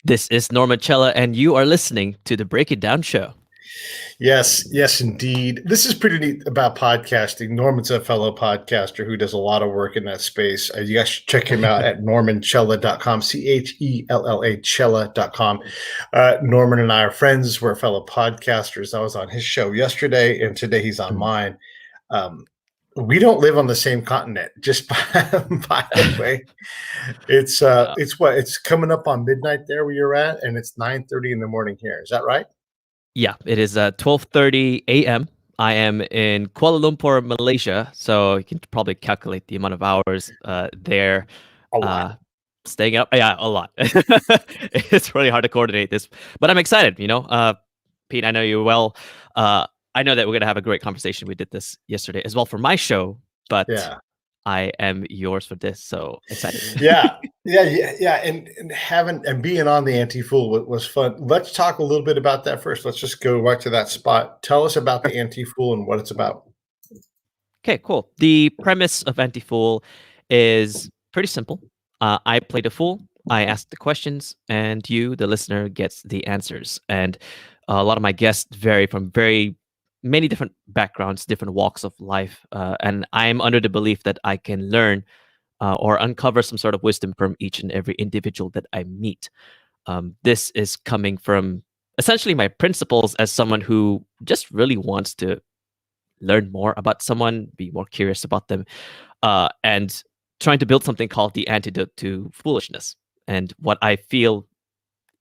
This is Norman Chella, and you are listening to the Break It Down Show. Yes, indeed. This is pretty neat about podcasting. Norman's a fellow podcaster who does a lot of work in that space. You guys should check him out at normanchella.com, Chella, Chella.com. Norman and I are friends. We're fellow podcasters. I was on his show yesterday, and today he's on mine. We don't live on the same continent, just by the way. It's coming up on midnight there where you're at, and it's 9:30 in the morning here. Is that right? Yeah, it is 12:30 a.m. I am in Kuala Lumpur, Malaysia, so you can probably calculate the amount of hours there. A lot. Staying up, yeah, a lot. It's really hard to coordinate this, but I'm excited. Pete, I know you well. I know that we're gonna have a great conversation. We did this yesterday as well for my show, but Yeah. I am yours for this, so excited. Yeah. And being on the Anti-Fool was fun. Let's talk a little bit about that first. Let's just go right to that spot. Tell us about the Anti-Fool and what it's about. Okay, cool. The premise of Anti-Fool is pretty simple. I play the fool, I ask the questions, and you, the listener, gets the answers. And a lot of my guests vary from very many different backgrounds, different walks of life. And I'm under the belief that I can learn or uncover some sort of wisdom from each and every individual that I meet. This is coming from essentially my principles as someone who just really wants to learn more about someone, be more curious about them, and trying to build something called the Antidote to Foolishness. And what I feel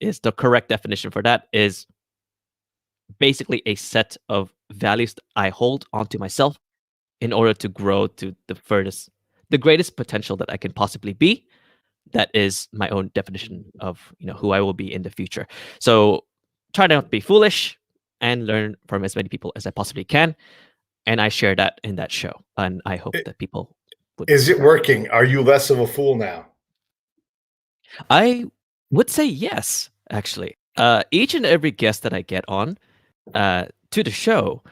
is the correct definition for that is basically a set of values that I hold onto myself in order to grow to the greatest potential that I can possibly be. That is my own definition of who I will be in the future. So try not to be foolish and learn from as many people as I possibly can. And I share that in that show, and I hope that people would. Is it working? Are you less of a fool now? I would say yes, actually. Each and every guest that I get on to the show,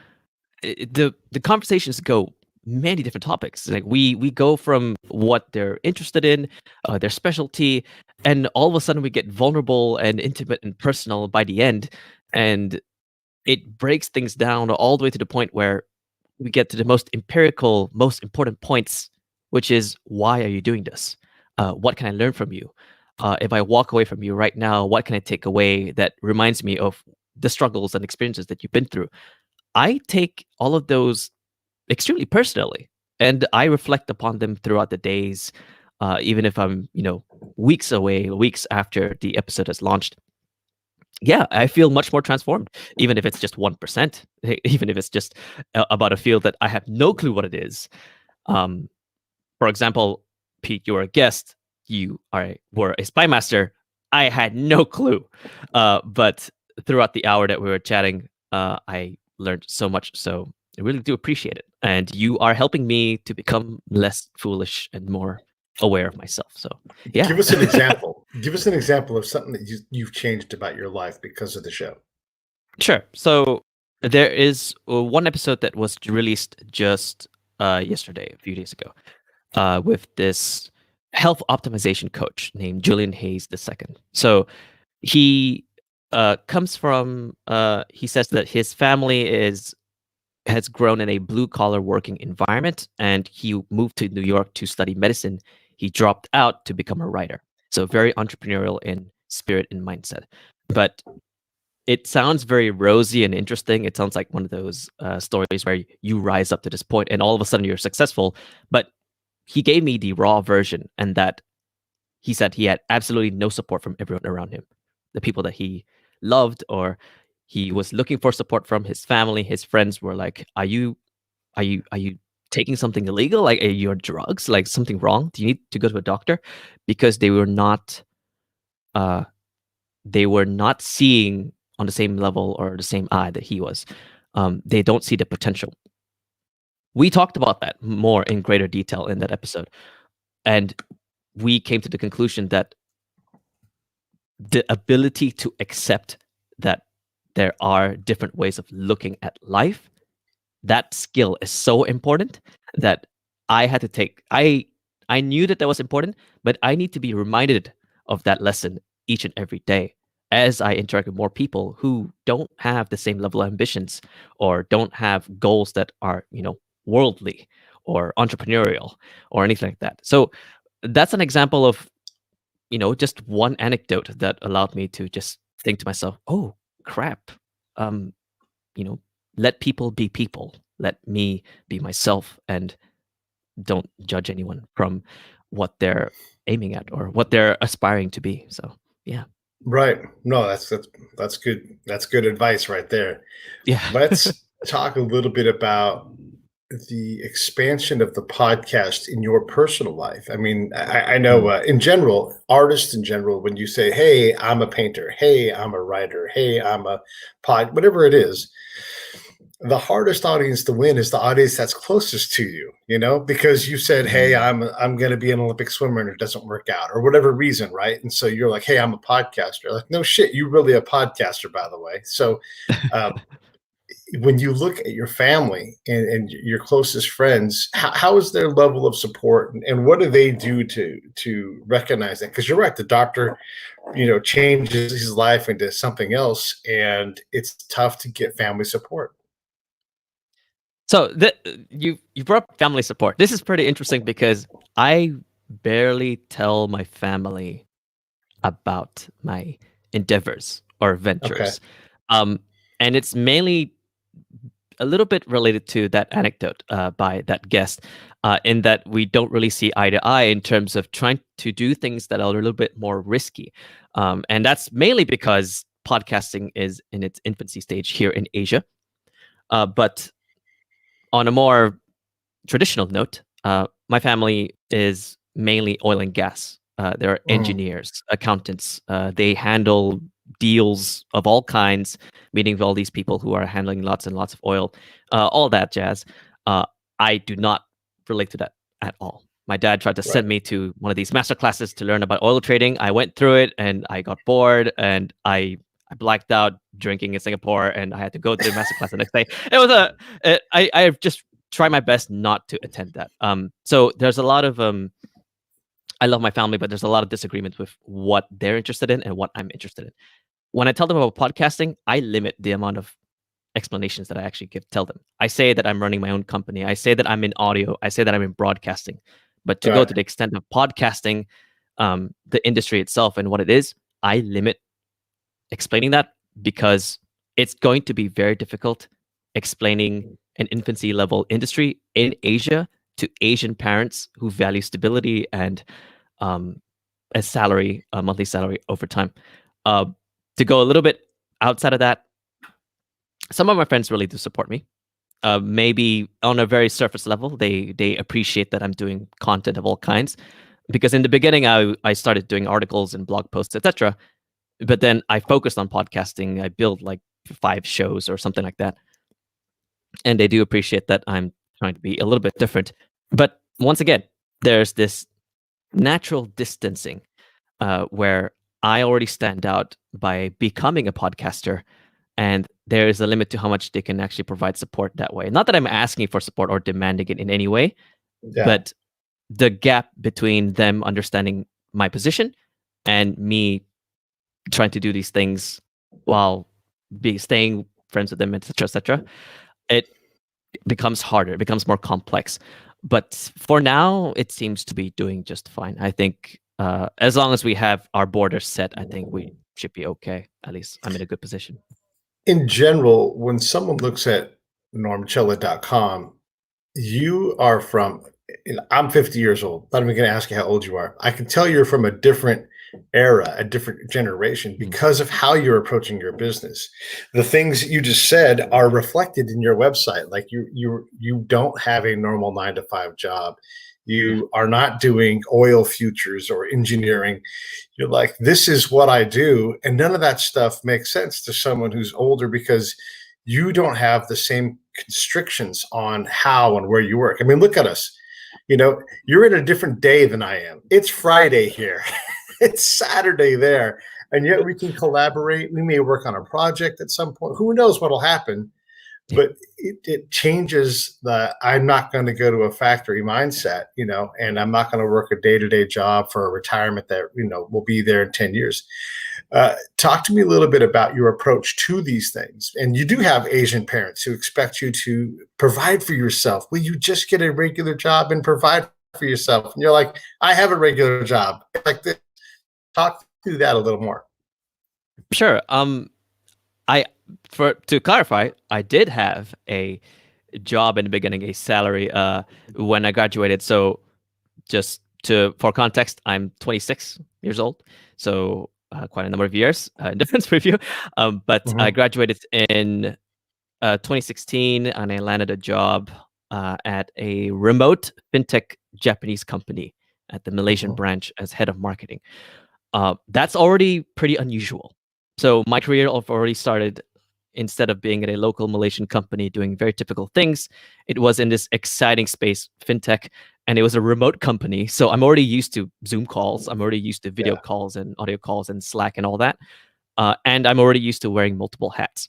the conversations go many different topics. Like we go from what they're interested in, their specialty, and all of a sudden we get vulnerable and intimate and personal by the end, and it breaks things down all the way to the point where we get to the most empirical, most important points, which is, why are you doing this? What can I learn from you? If I walk away from you right now, what can I take away that reminds me of the struggles and experiences that you've been through? I take all of those extremely personally, and I reflect upon them throughout the days, even if I'm, weeks away, weeks after the episode has launched. Yeah, I feel much more transformed, even if it's just 1%, even if it's just about a field that I have no clue what it is. For example, Pete, you were a guest. You were a spy master. I had no clue. But throughout the hour that we were chatting, I learned so much. So I really do appreciate it. And you are helping me to become less foolish and more aware of myself. So yeah. Give us an example. Give us an example of something that you've changed about your life because of the show. Sure. So there is one episode that was released just yesterday, a few days ago, with this health optimization coach named Julian Hayes II. So he comes from, he says that his family has grown in a blue-collar working environment, and he moved to New York to study medicine. He dropped out to become a writer. So very entrepreneurial in spirit and mindset. But it sounds very rosy and interesting. It sounds like one of those stories where you rise up to this point and all of a sudden you're successful. But he gave me the raw version, and that he said he had absolutely no support from everyone around him. The people that he loved or he was looking for support from, his family, his friends were like, are you taking something illegal? Like, are you on drugs? Like, something wrong? Do you need to go to a doctor? Because they were not seeing on the same level or the same eye that he was. They don't see the potential. We talked about that more in greater detail in that episode. And we came to the conclusion that the ability to accept that there are different ways of looking at life, that skill is so important that I had to take. I knew that was important, but I need to be reminded of that lesson each and every day as I interact with more people who don't have the same level of ambitions or don't have goals that are, worldly or entrepreneurial or anything like that. So that's an example of, just one anecdote that allowed me to just think to myself, oh, crap. Um, you know, let people be people. Let me be myself and don't judge anyone from what they're aiming at or what they're aspiring to be. So, yeah. Right. No, that's good. That's good advice right there. Yeah. Let's talk a little bit about the expansion of the podcast in your personal life. I mean, I know Mm, in general, artists in general, when you say, "Hey, I'm a painter," "Hey, I'm a writer," "Hey, I'm a whatever it is, the hardest audience to win is the audience that's closest to you, because you said, "Hey, mm. I'm going to be an Olympic swimmer," and it doesn't work out, or whatever reason, right? And so you're like, "Hey, I'm a podcaster." Like, no shit, you really a podcaster, by the way. So, uh, when you look at your family and your closest friends, how is their level of support, and what do they do to recognize that? Because you're right, the doctor, changes his life into something else, and it's tough to get family support. So you brought up family support. This is pretty interesting because I barely tell my family about my endeavors or Okay. ventures. Um, and it's mainly a little bit related to that anecdote by that guest, in that we don't really see eye to eye in terms of trying to do things that are a little bit more risky. And that's mainly because podcasting is in its infancy stage here in Asia. But on a more traditional note, my family is mainly oil and gas. They're Mhm. engineers, accountants. They handle deals of all kinds, meeting with all these people who are handling lots and lots of oil, all that jazz. Uh, I do not relate to that at all. My dad tried to Right. send me to one of these master classes to learn about oil trading. I went through it and I got bored and I blacked out drinking in Singapore and I had to go to the master class the next day. It was I've just try my best not to attend that. So there's a lot of I love my family, but there's a lot of disagreements with what they're interested in and what I'm interested in. When I tell them about podcasting, I limit the amount of explanations that I actually tell them. I say that I'm running my own company. I say that I'm in audio. I say that I'm in broadcasting. But to go Right. to the extent of podcasting, the industry itself and what it is, I limit explaining that because it's going to be very difficult explaining an infancy level industry in Asia to Asian parents who value stability and um, a monthly salary over time. Uh, to go a little bit outside of that, some of my friends really do support me. Maybe on a very surface level, they appreciate that I'm doing content of all kinds. Because in the beginning, I started doing articles and blog posts, etc. But then I focused on podcasting. I built like 5 shows or something like that, and they do appreciate that I'm trying to be a little bit different. But once again, there's this natural distancing where I already stand out by becoming a podcaster, and there is a limit to how much they can actually provide support that way. Not that I'm asking for support or demanding it in any way, Yeah. but the gap between them understanding my position and me trying to do these things while be staying friends with them, etc., etc. It becomes harder. It becomes more complex. But for now, it seems to be doing just fine. I think as long as we have our borders set, I think we should be okay. At least I'm in a good position. In general, when someone looks at normchella.com, you are from, I'm 50 years old. Not even going to ask you how old you are. I can tell you're from a different era, a different generation Mm, because of how you're approaching your business. The things you just said are reflected in your website. Like you don't have a normal 9 to 5 job. yeah. You are not doing oil futures or engineering. You're like, this is what I do. And none of that stuff makes sense to someone who's older because you don't have the same constrictions on how and where you work. I mean, look at us. You're in a different day than I am. It's Friday here. It's Saturday there. And yet we can collaborate. We may work on a project at some point. Who knows what'll happen? but it changes the I'm not going to go to a factory mindset, and I'm not going to work a day-to-day job for a retirement that will be there in 10 years. Talk to me a little bit about your approach to these things. And you do have Asian parents who expect you to provide for yourself. Will you just get a regular job and provide for yourself? And you're like, I have a regular job. Like this. Talk through that a little more. Sure. To clarify, I did have a job in the beginning, a salary when I graduated. So for context, I'm 26 years old. So quite a number of years in difference with you. But I graduated in 2016 and I landed a job at a remote fintech Japanese company at the Malaysian branch as head of marketing. That's already pretty unusual. So my career already started, instead of being at a local Malaysian company doing very typical things, it was in this exciting space, fintech, and it was a remote company. So I'm already used to Zoom calls. I'm already used to video calls and audio calls and Slack and all that. And I'm already used to wearing multiple hats,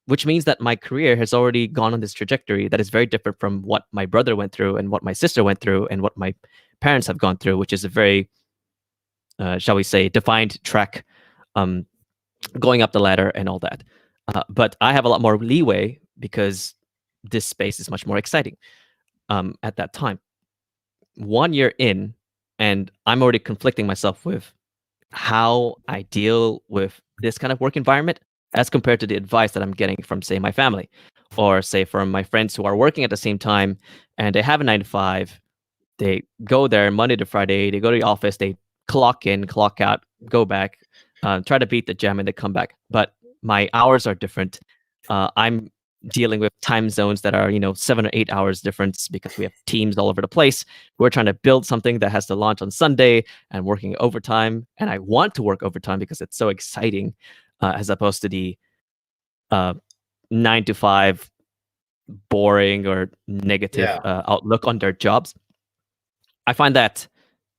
which means that my career has already gone on this trajectory that is very different from what my brother went through and what my sister went through and what my parents have gone through, which is a very, shall we say, defined track, going up the ladder and all that. But I have a lot more leeway because this space is much more exciting at that time. 1 year in, and I'm already conflicting myself with how I deal with this kind of work environment as compared to the advice that I'm getting from, say, my family, or say from my friends who are working at the same time and they have a 9 to 5. They go there Monday to Friday. They go to the office. They clock in, clock out, go back, try to beat the jam, and they come back. But my hours are different. I'm dealing with time zones that are 7 or 8 hours difference because we have teams all over the place. We're trying to build something that has to launch on Sunday and working overtime. And I want to work overtime because it's so exciting, as opposed to the 9 to 5 boring or negative outlook on their jobs. I find that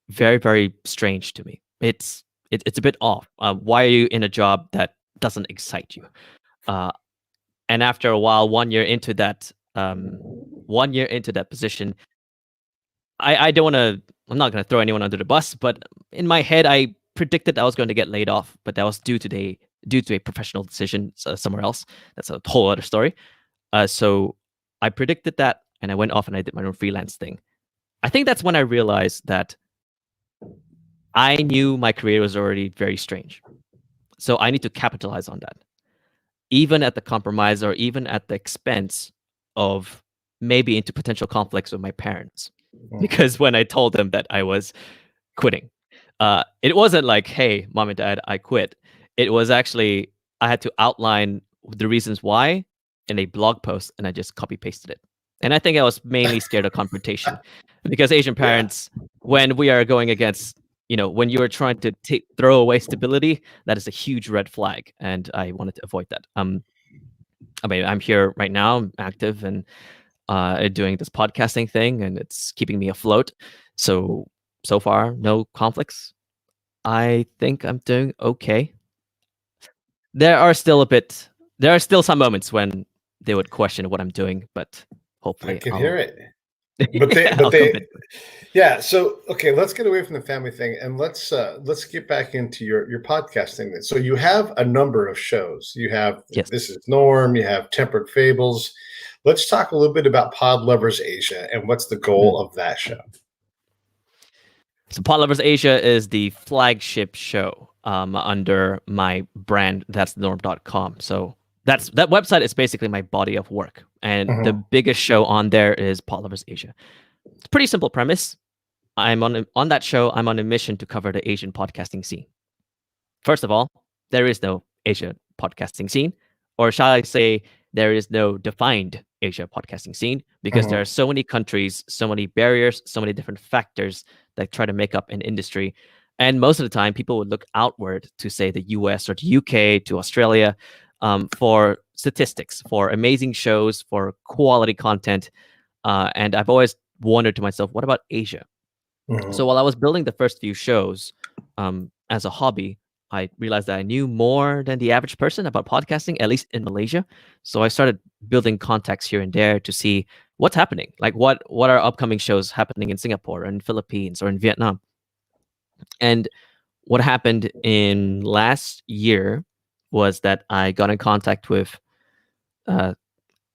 very, very strange to me. It's a bit off. Why are you in a job that doesn't excite you? And after a while, 1 year into that, 1 year into that position, I don't want to. I'm not going to throw anyone under the bus, but in my head, I predicted I was going to get laid off, but that was due to a professional decision somewhere else. That's a whole other story. So I predicted that, and I went off and I did my own freelance thing. I think that's when I realized that I knew my career was already very strange. So I need to capitalize on that, even at the compromise or even at the expense of maybe into potential conflicts with my parents. Because when I told them that I was quitting, it wasn't like, hey, mom and dad, I quit. It was actually, I had to outline the reasons why in a blog post, and I just copy pasted it. And I think I was mainly scared of confrontation because Asian parents, when we are going against, when you are trying to throw away stability, that is a huge red flag. And I wanted to avoid that. I mean, I'm here right now, I'm active and doing this podcasting thing, and it's keeping me afloat. So far, no conflicts. I think I'm doing okay. There are still some moments when they would question what I'm doing, but hopefully I can hear it. But So okay, let's get away from the family thing and let's get back into your podcasting. So you have a number of shows. You have This is Norm. You have Tempered Fables. Let's talk a little bit about Pod Lovers Asia and what's the goal of that show. So Pod Lovers Asia is the flagship show under my brand. That's norm.com. So that website is basically my body of work. And the biggest show on there is Pod Lovers Asia. It's a pretty simple premise. I'm on that show, I'm on a mission to cover the Asian podcasting scene. First of all, there is no Asia podcasting scene, or shall I say, there is no defined Asia podcasting scene, because there are so many countries, so many barriers, so many different factors that try to make up an industry. And most of the time, people would look outward to, say, the US or the UK, to Australia, for statistics, for amazing shows, for quality content. And I've always wondered to myself, what about Asia? So while I was building the first few shows as a hobby, I realized that I knew more than the average person about podcasting, at least in Malaysia. So I started building contacts here and there to see what's happening. Like what are upcoming shows happening in Singapore or in Philippines or in Vietnam. And what happened in last year was that I got in contact with uh,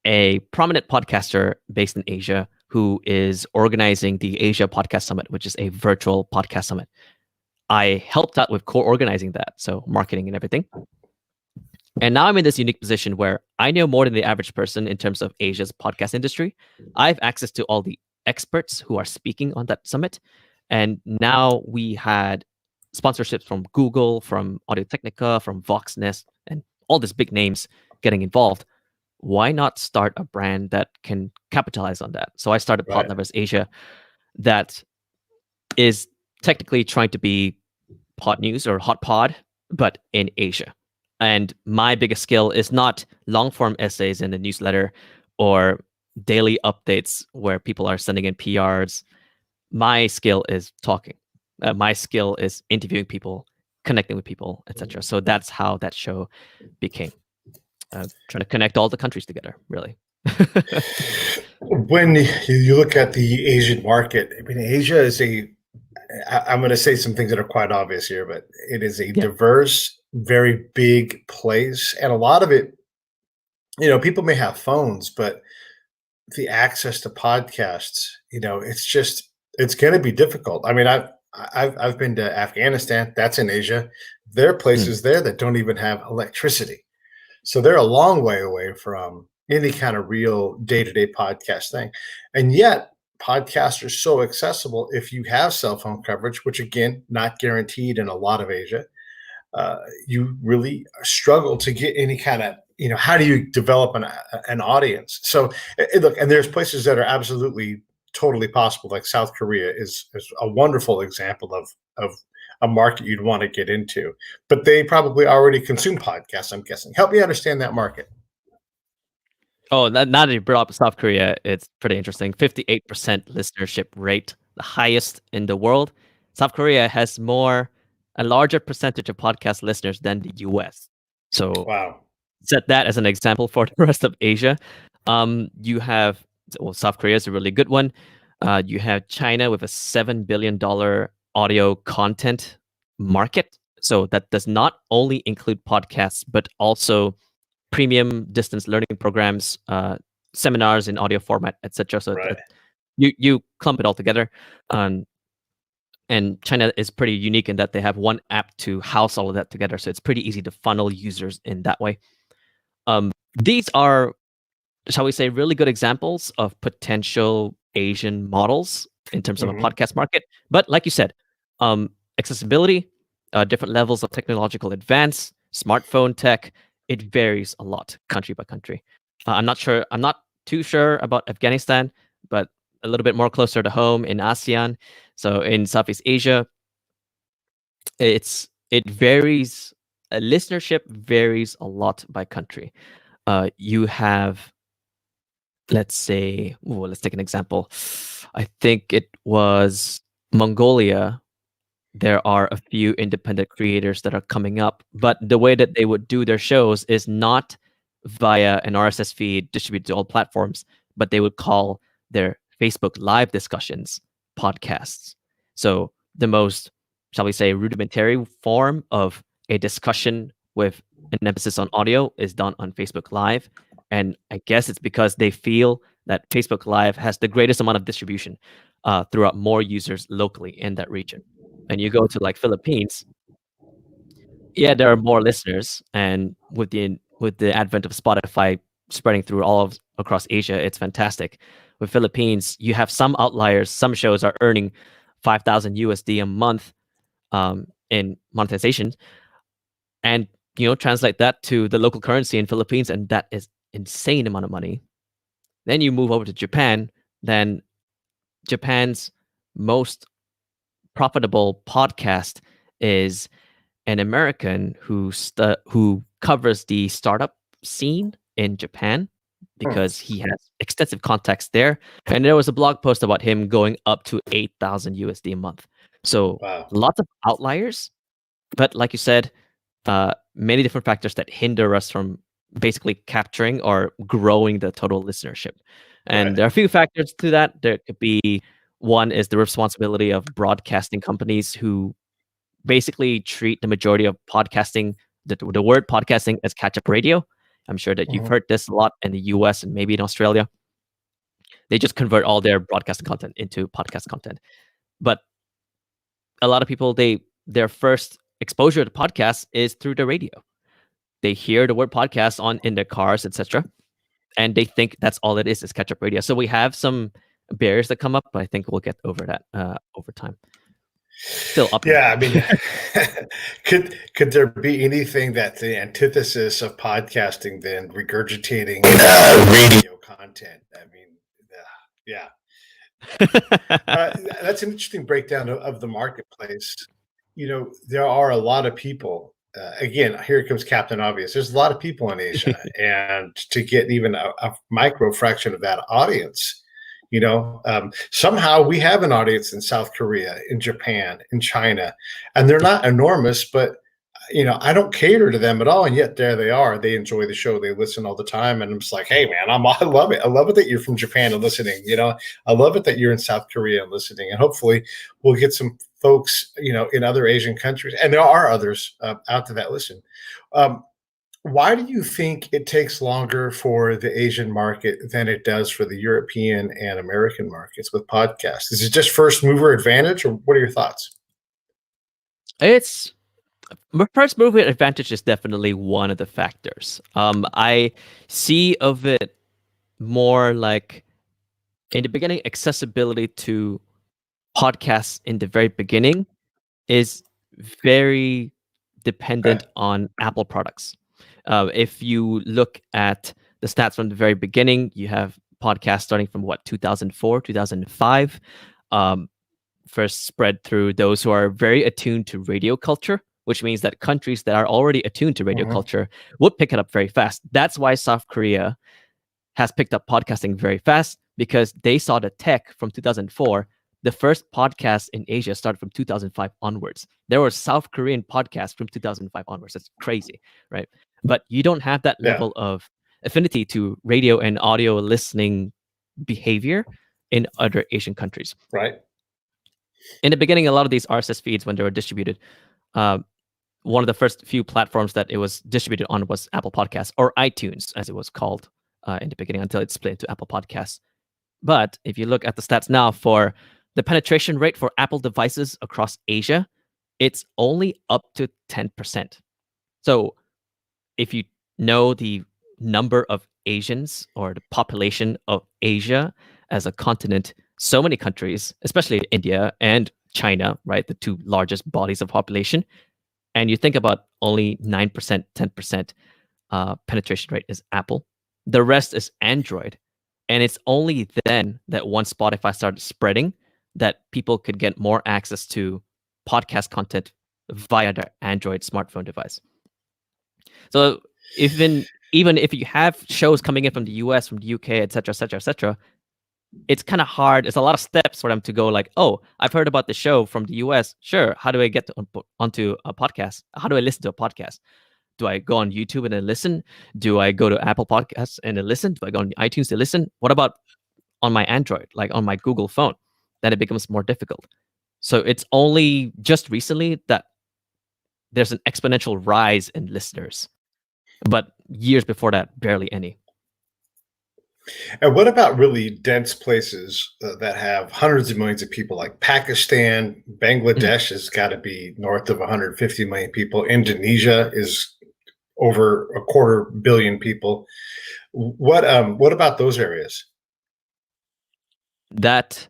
a prominent podcaster based in Asia who is organizing the Asia Podcast Summit, which is a virtual podcast summit. I helped out with co-organizing that, so marketing and everything. And now I'm in this unique position where I know more than the average person in terms of Asia's podcast industry. I have access to all the experts who are speaking on that summit. And now we had sponsorships from Google, from Audio Technica, from Voxnest, and all these big names getting involved. Why not start a brand that can capitalize on that? So I started Pod Lovers Asia, that is technically trying to be Pod News or Hot Pod, but in Asia. And my biggest skill is not long form essays in the newsletter or daily updates where people are sending in PRs. My skill is talking. My skill is interviewing people, connecting with people, etc. So that's how that show became. Trying to connect all the countries together, really. When you look at the Asian market, I mean, Asia is I'm going to say some things that are quite obvious here, but it is a diverse, very big place. And a lot of it, people may have phones, but the access to podcasts, it's going to be difficult. I mean, I've been to Afghanistan. That's in Asia. There are places there that don't even have electricity. So they're a long way away from any kind of real day-to-day podcast thing. And yet podcasts are so accessible if you have cell phone coverage, which again, not guaranteed in a lot of Asia. You really struggle to get any kind of, how do you develop an audience? So look, and there's places that are absolutely totally possible. Like South Korea is a wonderful example of a market you'd want to get into, but they probably already consume podcasts, I'm guessing. Help me understand that market. Oh, now that you brought up South Korea, it's pretty interesting. 58% listenership rate, the highest in the world. South Korea has a larger percentage of podcast listeners than the US. So wow. Set that as an example for the rest of Asia. You have, South Korea is a really good one. You have China with a $7 billion audio content market. So that does not only include podcasts, but also premium distance learning programs, seminars in audio format, etc. So you clump it all together. And China is pretty unique in that they have one app to house all of that together. So it's pretty easy to funnel users in that way. These are, shall we say, really good examples of potential Asian models in terms of a podcast market. But like you said, accessibility, different levels of technological advance, smartphone tech, it varies a lot country by country. I'm not too sure about Afghanistan, but a little bit more closer to home in ASEAN. So in Southeast Asia, it varies. Listenership varies a lot by country. You have, let's say, let's take an example. I think it was Mongolia. There are a few independent creators that are coming up, but the way that they would do their shows is not via an RSS feed distributed to all platforms, but they would call their Facebook live discussions podcasts. So the most, shall we say, rudimentary form of a discussion with an emphasis on audio is done on Facebook Live. And I guess it's because they feel that Facebook Live has the greatest amount of distribution throughout more users locally in that region. And you go to like Philippines, there are more listeners, and with the advent of Spotify spreading through across Asia, it's fantastic. With Philippines, you have some outliers. Some shows are earning 5,000 USD a month in monetization, and translate that to the local currency in Philippines, and that is insane amount of money. Then you move over to Japan. Then Japan's most profitable podcast is an American who covers the startup scene in Japan because he has extensive contacts there. And there was a blog post about him going up to 8,000 USD a month. So lots of outliers. But like you said, many different factors that hinder us from basically capturing or growing the total listenership. And Right. there are a few factors to that. There could be one is the responsibility of broadcasting companies who basically treat the majority of podcasting, the word podcasting, as catch-up radio. I'm sure that you've Mhm. heard this a lot in the US and maybe in Australia. They just convert all their broadcasting content into podcast content. But a lot of people, their first exposure to podcasts is through the radio. They hear the word podcast on in their cars, etc., and they think that's all it is catch-up radio. So we have some barriers that come up, but I think we'll get over that over time. Still up and Yeah, I down. mean, could there be anything that's the antithesis of podcasting than regurgitating radio content? I mean, yeah, that's an interesting breakdown of the marketplace. You know, there are a lot of people. Again, here comes Captain Obvious. There's a lot of people in Asia, and to get even a micro fraction of that audience, somehow we have an audience in South Korea, in Japan, in China, and they're not enormous, but I don't cater to them at all, and yet there they are. They enjoy the show. They listen all the time, and I'm just like, hey, man, I love it. I love it that you're from Japan and listening. I love it that you're in South Korea and listening, and hopefully we'll get some folks, in other Asian countries, and there are others out to that listen. Why do you think it takes longer for the Asian market than it does for the European and American markets with podcasts? Is it just first mover advantage, or what are your thoughts? It's first mover advantage is definitely one of the factors. I see of it more like in the beginning, accessibility to podcasts in the very beginning is very dependent Okay. on Apple products. If you look at the stats from the very beginning, you have podcasts starting from 2004, 2005, first spread through those who are very attuned to radio culture, which means that countries that are already attuned to radio Mhm. culture would pick it up very fast. That's why South Korea has picked up podcasting very fast, because they saw the tech from 2004. The first podcast in Asia started from 2005 onwards. There were South Korean podcasts from 2005 onwards. That's crazy, right? But you don't have that Yeah. level of affinity to radio and audio listening behavior in other Asian countries. Right. In the beginning, a lot of these RSS feeds, when they were distributed, uh, one of the first few platforms that it was distributed on was Apple Podcasts, or iTunes, as it was called in the beginning, until it split into Apple Podcasts. But if you look at the stats now for the penetration rate for Apple devices across Asia, it's only up to 10%. So if you know the number of Asians or the population of Asia as a continent, so many countries, especially India and China, right, the two largest bodies of population, and you think about only 9%, 10% penetration rate is Apple. The rest is Android. And it's only then that once Spotify started spreading, that people could get more access to podcast content via their Android smartphone device. So even if you have shows coming in from the US, from the UK, etc., etc., etc., it's kind of hard. It's a lot of steps for them to go like, oh, I've heard about the show from the US. Sure. How do I get onto a podcast? How do I listen to a podcast? Do I go on YouTube and then listen? Do I go to Apple Podcasts and then listen? Do I go on iTunes to listen? What about on my Android, like on my Google phone? Then it becomes more difficult. So it's only just recently that there's an exponential rise in listeners. But years before that, barely any. And what about really dense places that have hundreds of millions of people, like Pakistan? Bangladesh has got to be north of 150 million people. Indonesia is over a quarter billion people. What about those areas? That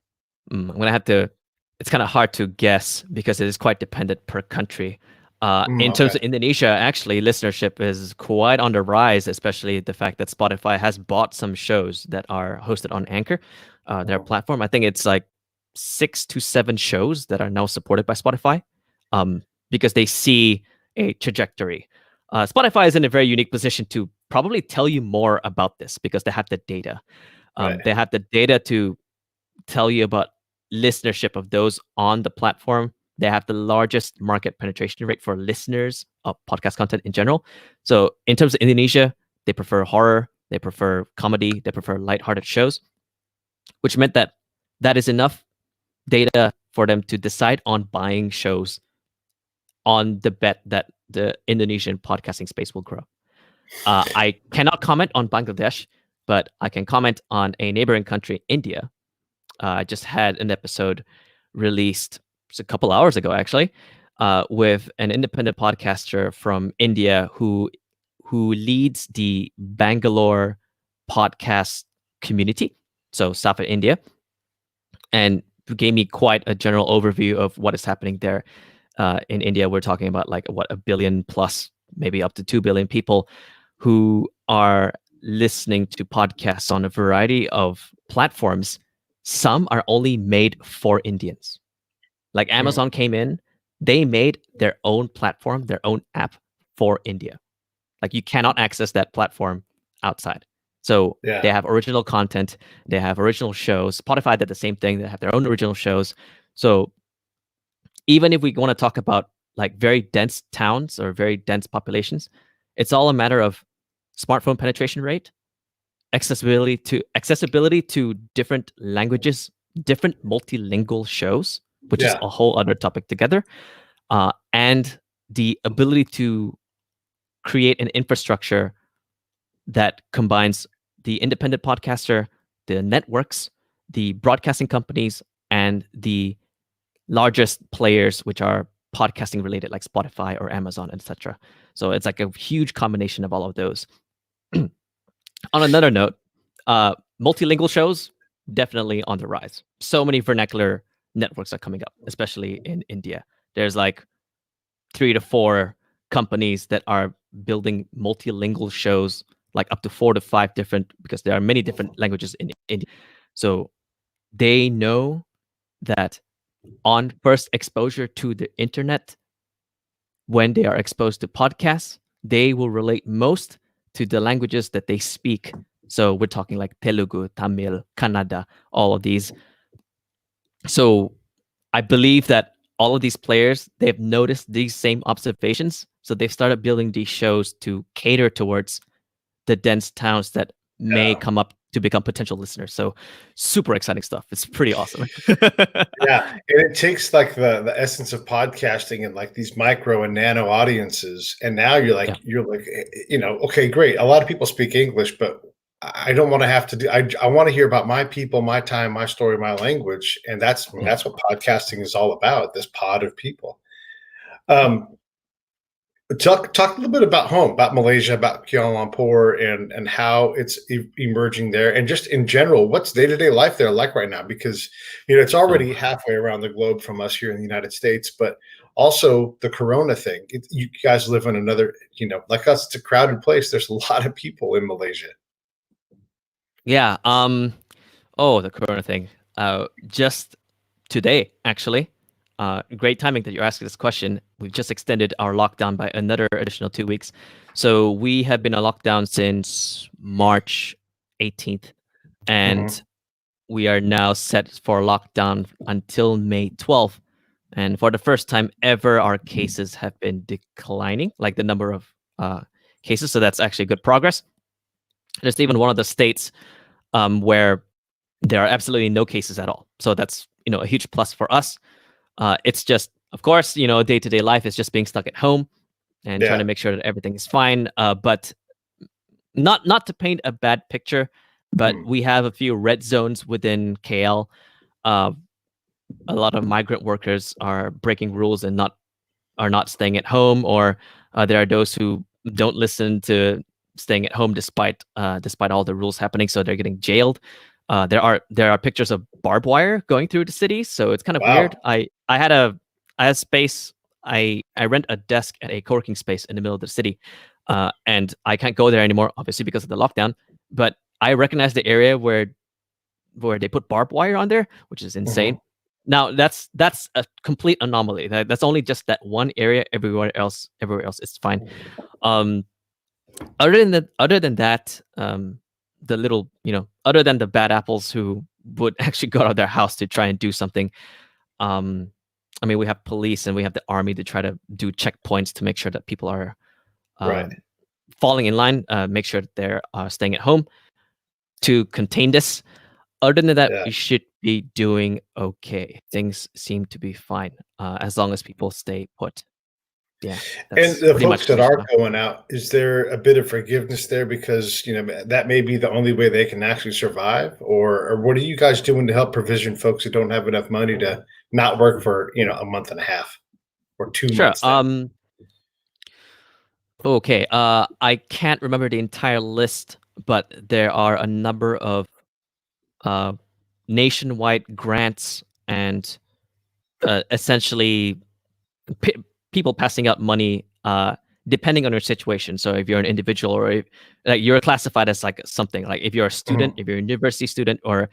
I'm gonna have to. It's kind of hard to guess because it is quite dependent per country. In terms Okay. of Indonesia, actually, listenership is quite on the rise, especially the fact that Spotify has bought some shows that are hosted on Anchor, their platform. I think it's like 6 to 7 shows that are now supported by Spotify, because they see a trajectory. Spotify is in a very unique position to probably tell you more about this because they have the data. Right. They have the data to tell you about listenership of those on the platform They have the largest market penetration rate for listeners of podcast content in general. So in terms of Indonesia, they prefer horror, they prefer comedy, they prefer lighthearted shows, which meant that that is enough data for them to decide on buying shows on the bet that the Indonesian podcasting space will grow. I cannot comment on Bangladesh, but I can comment on a neighboring country, India. I just had an episode released just a couple hours ago, actually, with an independent podcaster from India who leads the Bangalore podcast community, so South of India, and gave me quite a general overview of what is happening there. In India, we're talking about like what, 1 billion plus, maybe up to 2 billion people who are listening to podcasts on a variety of platforms. Some are only made for Indians. Like Amazon came in, they made their own platform, their own app for India. Like you cannot access that platform outside. So Yeah. they have original content, they have original shows. Spotify did the same thing, they have their own original shows. So even if we want to talk about like very dense towns or very dense populations, it's all a matter of smartphone penetration rate, accessibility to different languages, different multilingual shows, which is Yeah. a whole other topic together, and the ability to create an infrastructure that combines the independent podcaster, the networks, the broadcasting companies, and the largest players, which are podcasting related, like Spotify or Amazon, etc. So it's like a huge combination of all of those. On another note, multilingual shows definitely on the rise. So many vernacular networks are coming up, especially in India. There's like 3 to 4 companies that are building multilingual shows, like up to 4 to 5 different, because there are many different languages in India. So they know that on first exposure to the internet, when they are exposed to podcasts, they will relate most to the languages that they speak. So we're talking like Telugu, Tamil, Kannada, all of these. So I believe that all of these players, they've noticed these same observations. So they've started building these shows to cater towards the dense towns that may come up to become potential listeners. So super exciting stuff. It's pretty awesome. Yeah, and it takes like the essence of podcasting and like these micro and nano audiences, and now you're like okay, great. A lot of people speak English, but I don't want to have to do. I want to hear about my people, my time, my story, my language, and that's what podcasting is all about. This pod of people. Talk a little bit about home, about Malaysia, about Kuala Lumpur, and how it's emerging there, and just in general, what's day-to-day life there like right now? Because it's already halfway around the globe from us here in the United States, but also the Corona thing. You guys live in another, like us, it's a crowded place. There's a lot of people in Malaysia. Yeah. Oh, the Corona thing. Just today, actually. Great timing that you're asking this question. We've just extended our lockdown by another additional 2 weeks. So we have been on lockdown since March 18th, and we are now set for lockdown until May 12th. And for the first time ever, our cases have been declining, like the number of cases. So that's actually good progress. There's even one of the states where there are absolutely no cases at all. So that's a huge plus for us. It's just, of course, day-to-day life is just being stuck at home and trying to make sure that everything is fine. But not to paint a bad picture, but we have a few red zones within KL. A lot of migrant workers are breaking rules and are not staying at home, or there are those who don't listen to staying at home despite all the rules happening, so they're getting jailed. There are pictures of barbed wire going through the city, so it's kind of weird. I had space. I rent a desk at a co-working space in the middle of the city, and I can't go there anymore, obviously because of the lockdown. But I recognize the area where they put barbed wire on there, which is insane. Now that's a complete anomaly. That's only just that one area. Everywhere else is fine. Other than that, the little, other than the bad apples who would actually go out of their house to try and do something, I mean, we have police and we have the army to try to do checkpoints to make sure that people are Right. falling in line, make sure that they're staying at home to contain this. Other than that, Yeah. we should be doing okay. Things seem to be fine as long as people stay put. Yeah, And that's the pretty much folks the that news are now. going out, is there a bit of forgiveness there because, that may be the only way they can actually survive? Or what are you guys doing to help provision folks who don't have enough money to not work for, a month and a half or 2 Sure. months then? Okay. I can't remember the entire list, but there are a number of uh, nationwide grants and essentially p- people passing out money depending on your situation. So if you're an individual or if, like you're classified as like something like if you're a student, Mhm. if you're a university student, or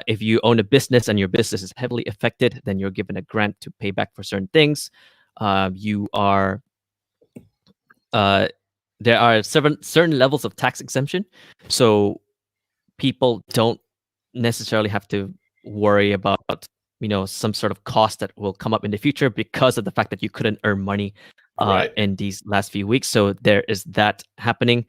if you own a business and your business is heavily affected, then you're given a grant to pay back for certain things. You are uh, there are certain levels of tax exemption, so people don't necessarily have to worry about some sort of cost that will come up in the future because of the fact that you couldn't earn money Right. in these last few weeks. So there is that happening.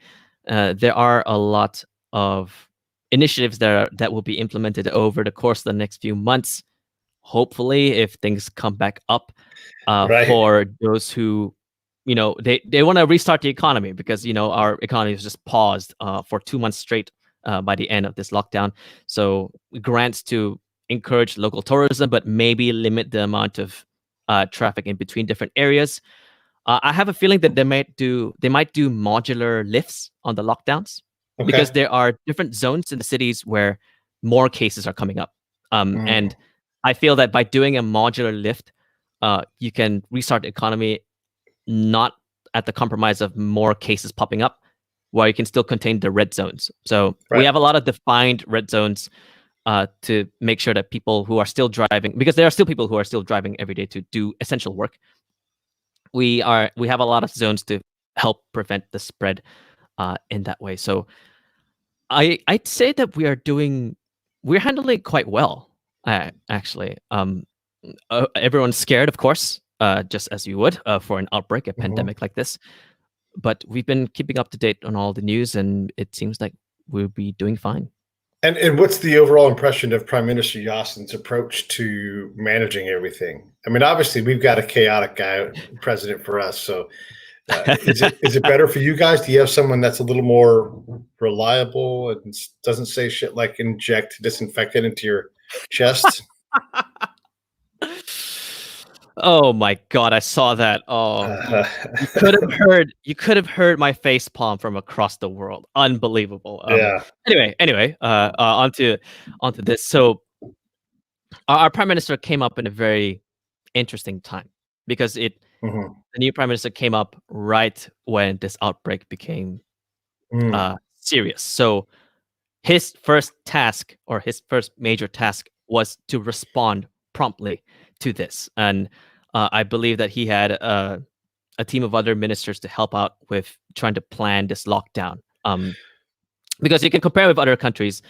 There are a lot of initiatives that will be implemented over the course of the next few months. Hopefully, if things come back up, Right. for those who they want to restart the economy because our economy was just paused for 2 months straight by the end of this lockdown. So grants to encourage local tourism, but maybe limit the amount of traffic in between different areas. I have a feeling that they might do modular lifts on the lockdowns because Okay. there are different zones in the cities where more cases are coming up. And Mm. I feel that by doing a modular lift, you can restart the economy not at the compromise of more cases popping up, while you can still contain the red zones. So we Right. have a lot of defined red zones to make sure that people who are still driving, because there are still people who are still driving every day to do essential work, we have a lot of zones to help prevent the spread in that way. So I'd say that we're handling it quite well, actually. Everyone's scared, of course, just as you would for an outbreak, a Mhm. pandemic like this. But we've been keeping up to date on all the news, and it seems like we'll be doing fine. And what's the overall impression of Prime Minister Yassin's approach to managing everything? I mean, obviously, we've got a chaotic guy president for us. So, is it better for you guys? Do you have someone that's a little more reliable and doesn't say shit like inject disinfectant into your chest? Oh my god, I saw that. Oh, Uh, you could have heard my face palm from across the world. Unbelievable. yeah. Anyway, onto this. So our prime minister came up in a very interesting time because Mhm. the new prime minister came up right when this outbreak became Mm. serious. So his first task, or his first major task, was to respond promptly to this. And I believe that he had a team of other ministers to help out with trying to plan this lockdown. Because you can compare with other countries,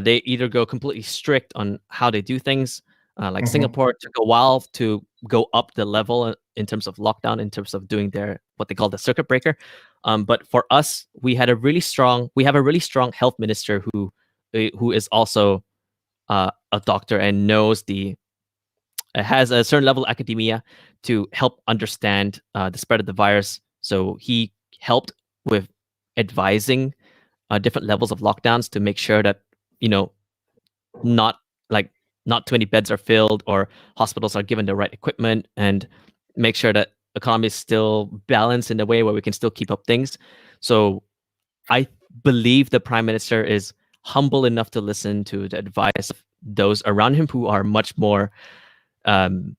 they either go completely strict on how they do things, like Mhm. Singapore took a while to go up the level in terms of lockdown, in terms of doing their what they call the circuit breaker. But for us, we have a really strong health minister who is also a doctor and knows has a certain level of academia to help understand the spread of the virus. So he helped with advising different levels of lockdowns to make sure that you know not like not too many beds are filled or hospitals are given the right equipment, and make sure that economy is still balanced in a way where we can still keep up things. So I believe the prime minister is humble enough to listen to the advice of those around him who are much more um,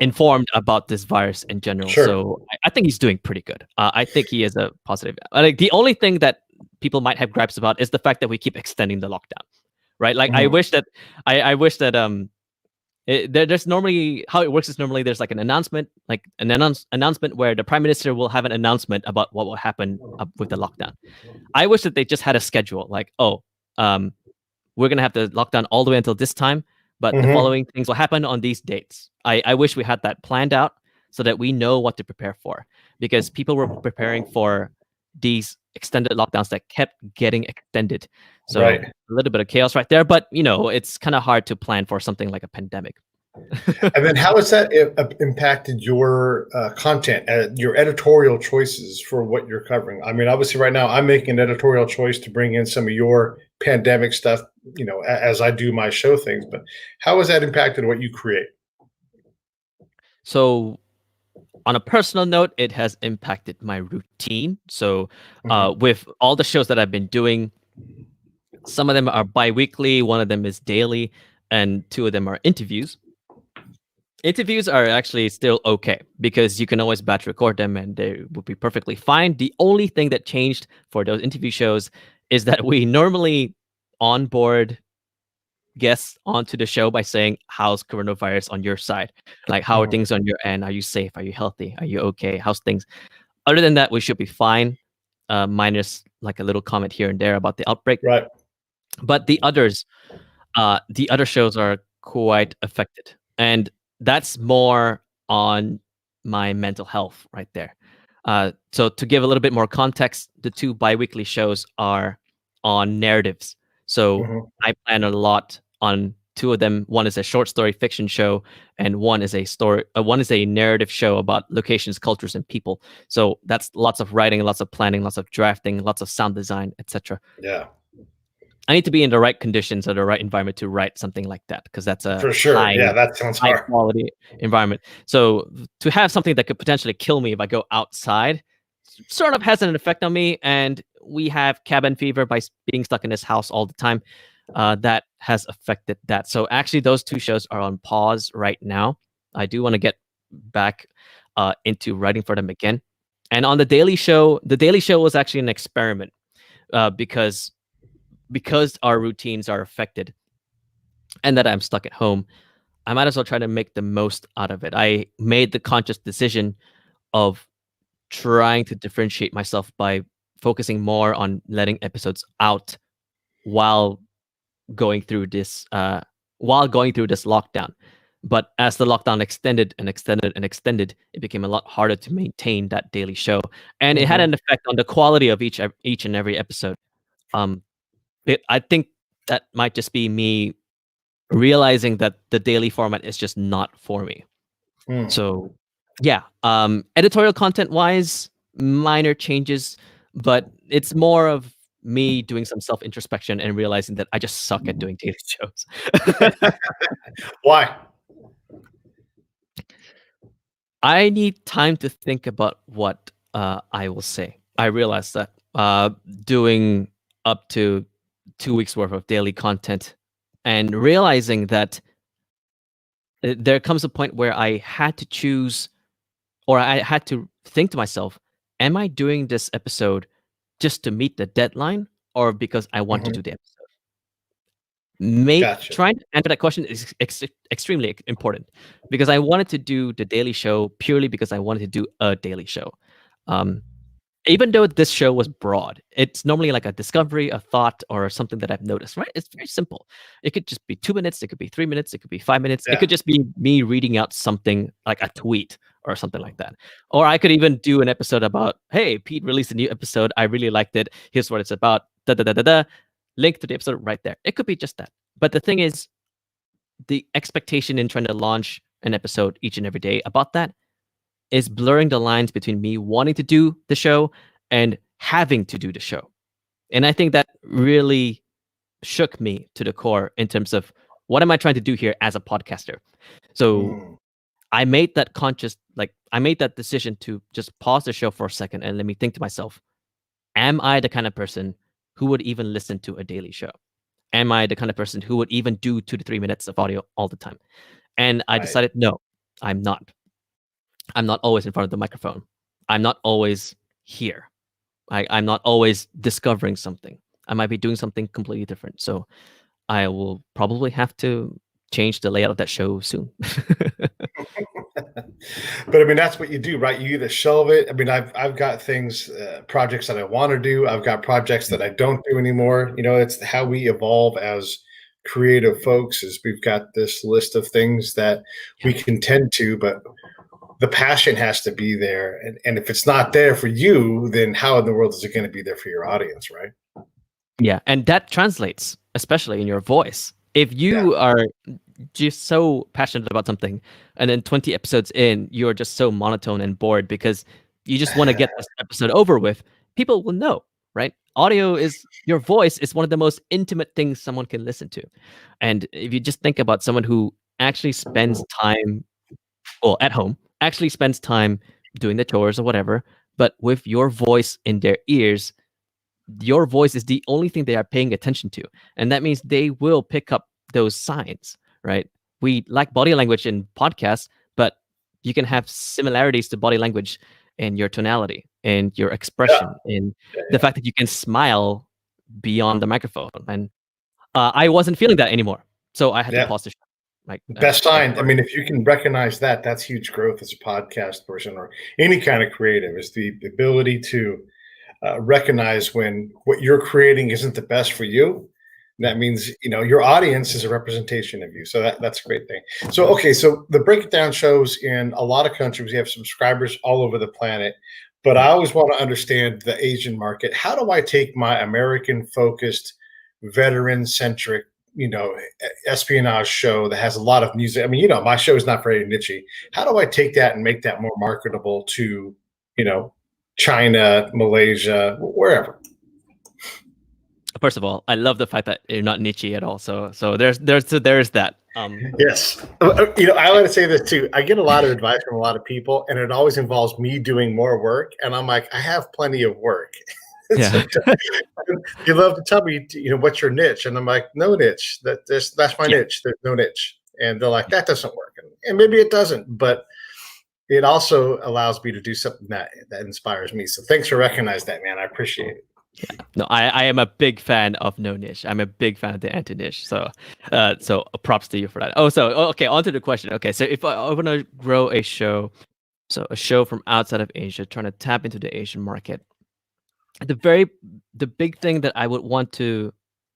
informed about this virus in general. Sure. So I think he's doing pretty good. I think he is a positive. Like the only thing that people might have gripes about is the fact that we keep extending the lockdown, right? Like I Mhm. wish that I wish that there's normally how it works is normally there's like an announcement, like an announcement where the prime minister will have an announcement about what will happen with the lockdown. I wish that they just had a schedule, like we're gonna have the lockdown all the way until this time, but the Mhm. following things will happen on these dates. I wish we had that planned out so that we know what to prepare for, because people were preparing for these extended lockdowns that kept getting extended. So Right. a little bit of chaos right there, but it's kind of hard to plan for something like a pandemic. And then how has that impacted your content, your editorial choices for what you're covering? I mean, obviously, right now I'm making an editorial choice to bring in some of your pandemic stuff, as I do my show things. But how has that impacted what you create? So on a personal note, it has impacted my routine. So Mhm. with all the shows that I've been doing, some of them are bi-weekly, one of them is daily, and two of them are interviews. Interviews are actually still okay because you can always batch record them and they would be perfectly fine. The only thing that changed for those interview shows is that we normally onboard guests onto the show by saying, "How's coronavirus on your side? Like, how are Mhm. things on your end? Are you safe? Are you healthy? Are you okay? How's things?" Other than that, we should be fine, minus like a little comment here and there about the outbreak. Right. But the other shows are quite affected, and that's more on my mental health right there. So to give a little bit more context, the two biweekly shows are on narratives. So Mhm. I plan a lot on two of them. One is a short story fiction show, and one is a narrative show about locations, cultures, and people. So that's lots of writing, lots of planning, lots of drafting, lots of sound design, etc. Yeah, I need to be in the right conditions or the right environment to write something like that, because that's a for sure. Yeah, that sounds high hard. quality environment. So to have something that could potentially kill me if I go outside sort of has an effect on me. And we have cabin fever by being stuck in this house all the time. That has affected that. So actually, those two shows are on pause right now. I do want to get back into writing for them again. And on the Daily Show was actually an experiment, because our routines are affected and that I'm stuck at home. I might as well try to make the most out of it. I made the conscious decision of trying to differentiate myself by focusing more on letting episodes out while going through this lockdown. But as the lockdown extended and extended and extended, it became a lot harder to maintain that daily show, and it had Mhm. an effect on the quality of each and every episode. Um, I think that might just be me realizing that the daily format is just not for me. Mm. So, yeah, editorial content wise, minor changes, but it's more of me doing some self introspection and realizing that I just suck at doing daily shows. Why? I need time to think about what I will say. I realize that doing up to 2 weeks worth of daily content and realizing that there comes a point where I had to choose, or I had to think to myself, am I doing this episode just to meet the deadline or because I want to Mhm. do the episode? Gotcha. Trying to answer that question is extremely important, because I wanted to do the daily show purely because I wanted to do a daily show. Um, Even though this show was broad, it's normally like a discovery, a thought, or something that I've noticed, right? It's very simple. It could just be 2 minutes, it could be 3 minutes, it could be 5 minutes. It Yeah. could just be me reading out something like a tweet or something like that. Or I could even do an episode about, "Hey, Pete released a new episode. I really liked it. Here's what it's about. Da da da da da." Link to the episode right there. It could be just that. But the thing is, the expectation in trying to launch an episode each and every day about that is blurring the lines between me wanting to do the show and having to do the show. And I think that really shook me to the core in terms of what am I trying to do here as a podcaster. So Mm. I made that decision to just pause the show for a second and let me think to myself, am I the kind of person who would even listen to a daily show? Am I the kind of person who would even do 2 to 3 minutes of audio all the time? And I Right. decided, no, I'm not. I'm not always in front of the microphone. I'm not always here. I'm not always discovering something. I might be doing something completely different. So I will probably have to change the layout of that show soon. But I mean, that's what you do, right? You either shelve it. I mean, I've got things, projects that I want to do. I've got projects that I don't do anymore. It's how we evolve as creative folks is we've got this list of things that we Yeah. can tend to, but the passion has to be there. And if it's not there for you, then how in the world is it going to be there for your audience, right? Yeah, and that translates, especially in your voice. If Yeah. you are just so passionate about something, and then 20 episodes in, you're just so monotone and bored because you just want to get this episode over with, people will know, right? Audio is your voice is one of the most intimate things someone can listen to. And if you just think about someone who actually spends time, well, at home, actually spends time doing the chores or whatever, but with your voice in their ears, your voice is the only thing they are paying attention to. And that means they will pick up those signs, right? We like body language in podcasts, but you can have similarities to body language in your tonality and your Yeah. expression and the Yeah. fact that you can smile beyond the microphone. And I wasn't feeling that anymore. So I had to Yeah. pause the show. Like, Best I'm sign. I sorry. mean, if you can recognize that, that's huge growth as a podcast person or any kind of creative, is the ability to recognize when what you're creating isn't the best for you. That means your audience is a representation of you. So that's a great thing. So okay, so the Break It Down shows in a lot of countries. We have subscribers all over the planet, but I Mhm. always want to understand the Asian market. How do I take my American focused, veteran centric, espionage show that has a lot of music? I mean, my show is not very niche. How do I take that and make that more marketable to, you know, China, Malaysia, wherever? First of all, I love the fact that you're not niche at all. So there's that. Yes. I want to say this too. I get a lot of advice from a lot of people, and it always involves me doing more work. And I'm like, I have plenty of work. So Yeah. you love to tell me, what's your niche? And I'm like, no niche. That's my Yeah. niche. There's no niche. And they're like, that doesn't work. And maybe it doesn't, but it also allows me to do something that inspires me. So thanks for recognizing that, man. I appreciate it. No, I am a big fan of no niche. I'm a big fan of the anti niche. So props to you for that. Okay, on to the question. Okay, so if I want to grow a show, so a show from outside of Asia, trying to tap into the Asian market, the big thing that I would want to